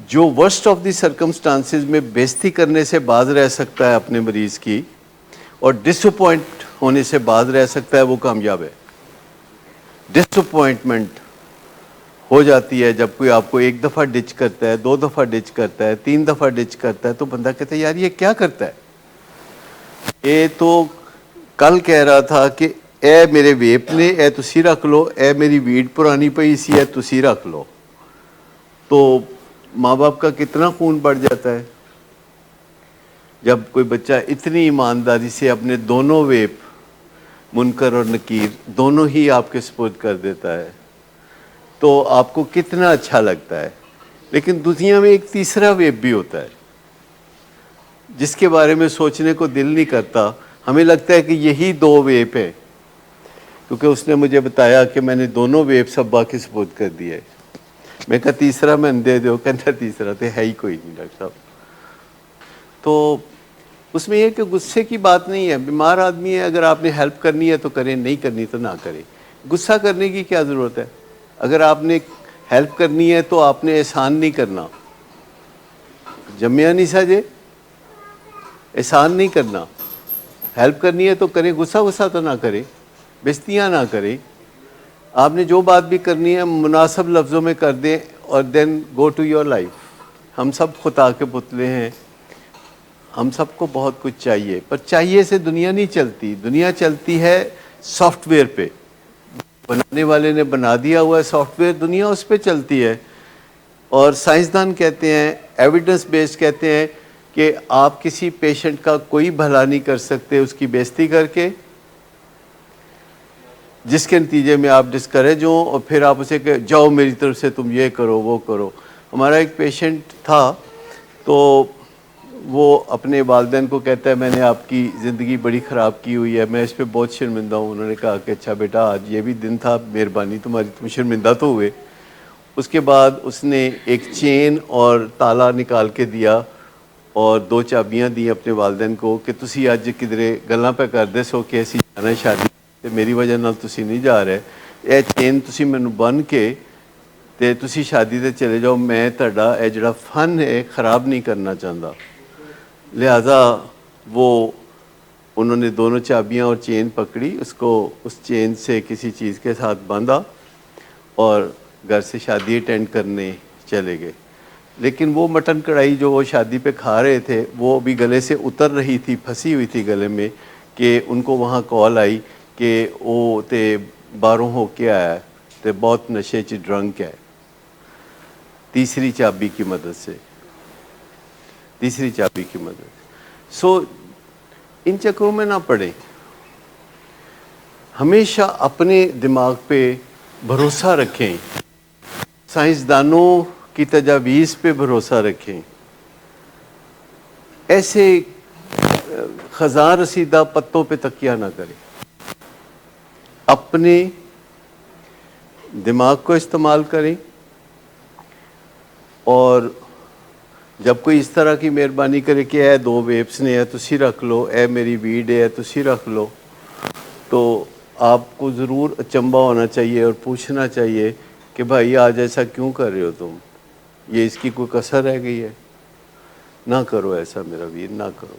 جو worst of the circumstances میں بےزتی کرنے سے باز رہ سکتا ہے اپنے مریض کی اور ڈس اپوائنٹ ہونے سے باز رہ سکتا ہے، وہ کامیاب ہے۔ ڈس اپوائنٹمنٹ ہو جاتی ہے جب کوئی آپ کو ایک دفعہ ڈچ کرتا ہے، 2 دفعہ ڈچ کرتا ہے، 3 دفعہ ڈچ کرتا ہے، تو بندہ کہتا ہے یار یہ کیا کرتا ہے؟ یہ تو کل کہہ رہا تھا کہ اے میرے ویپ نے، اے تسی رکھ لو، اے میری ویڈ پرانی پئی سی ہے تسی رکھ لو۔ تو ماں باپ کا کتنا خون بڑھ جاتا ہے جب کوئی بچہ اتنی ایمانداری سے اپنے دونوں ویپ، منکر اور نکیر، دونوں ہی آپ کے سپرد کر دیتا ہے، تو آپ کو کتنا اچھا لگتا ہے۔ لیکن دنیا میں ایک تیسرا ویپ بھی ہوتا ہے جس کے بارے میں سوچنے کو دل نہیں کرتا۔ ہمیں لگتا ہے کہ یہی 2 ویپ ہیں، کیونکہ اس نے مجھے بتایا کہ میں نے دونوں ویپ ابا کے سپرد کر دیے۔ میں کہا تیسرا میں دے دو، کہتا تیسرا تو ہے ہی کوئی نہیں ڈاکٹر صاحب۔ تو اس میں یہ کہ غصے کی بات نہیں ہے، بیمار آدمی ہے، اگر آپ نے ہیلپ کرنی ہے تو کریں، نہیں کرنی تو نہ کریں۔ غصہ کرنے کی کیا ضرورت ہے؟ اگر آپ نے ہیلپ کرنی ہے تو آپ نے احسان نہیں کرنا، جمعہ نہیں سجے، احسان نہیں کرنا۔ ہیلپ کرنی ہے تو کریں، غصہ تو نہ کریں، بےزتیاں نہ کریں۔ آپ نے جو بات بھی کرنی ہے مناسب لفظوں میں کر دیں اور دین گو ٹو یور لائف۔ ہم سب خدا کے پتلے ہیں، ہم سب کو بہت کچھ چاہیے، پر چاہیے سے دنیا نہیں چلتی۔ دنیا چلتی ہے سافٹ ویئر پہ، بنانے والے نے بنا دیا ہوا ہے سافٹ ویئر، دنیا اس پہ چلتی ہے۔ اور سائنسدان کہتے ہیں، ایویڈنس بیسڈ کہتے ہیں کہ آپ کسی پیشنٹ کا کوئی بھلا نہیں کر سکتے اس کی بےزتی کر کے، جس کے نتیجے میں آپ ڈسکریج ہوں اور پھر آپ اسے کہ جاؤ میری طرف سے تم یہ کرو وہ کرو۔ ہمارا ایک پیشنٹ تھا، تو وہ اپنے والدین کو کہتا ہے میں نے آپ کی زندگی بڑی خراب کی ہوئی ہے، میں اس پہ بہت شرمندہ ہوں۔ انہوں نے کہا کہ اچھا بیٹا آج یہ بھی دن تھا، مہربانی تمہاری، تم شرمندہ تو ہوئے۔ اس کے بعد اس نے ایک چین اور تالا نکال کے دیا اور 2 چابیاں دی اپنے والدین کو کہ تسی اج کدھرے گلاں پہ کردے سو کہ اسی جانا شادی تے میری وجہ نال تسی نہیں جا رہے، اے چین تسی مینوں بن کے تے تسی شادی تے چلے جاؤ، میں تہاڈا اے جڑا فن ہے خراب نہیں کرنا چاہتا۔ لہٰذا وہ انہوں نے دونوں چابیاں اور چین پکڑی، اس کو اس چین سے کسی چیز کے ساتھ باندھا اور گھر سے شادی اٹینڈ کرنے چلے گئے۔ لیکن وہ مٹن کڑھائی جو وہ شادی پہ کھا رہے تھے وہ بھی گلے سے اتر رہی تھی، پھنسی ہوئی تھی گلے میں، کہ ان کو وہاں کال آئی کہ وہ تے باہروں ہو کے آیا ہے تے بہت نشے چ ڈرنک ہے۔ تیسری چابی کی مدد سے، تیسری چابی کی مدد۔ سو ان چکروں میں نہ پڑیں، ہمیشہ اپنے دماغ پہ بھروسہ رکھیں، سائنسدانوں کی تجاویز پہ بھروسہ رکھیں، ایسے خزاں رسیدہ پتوں پہ تکیہ نہ کریں، اپنے دماغ کو استعمال کریں۔ اور جب کوئی اس طرح کی مہربانی کرے کہ اے 2 ویپس نے، اے تسی رکھ لو، اے میری ویڈ ہے تسی رکھ لو، تو آپ کو ضرور اچنبھا ہونا چاہیے اور پوچھنا چاہیے کہ بھائی آج ایسا کیوں کر رہے ہو تم؟ یہ اس کی کوئی کسر رہ گئی ہے؟ نہ کرو ایسا میرا ویر، نہ کرو۔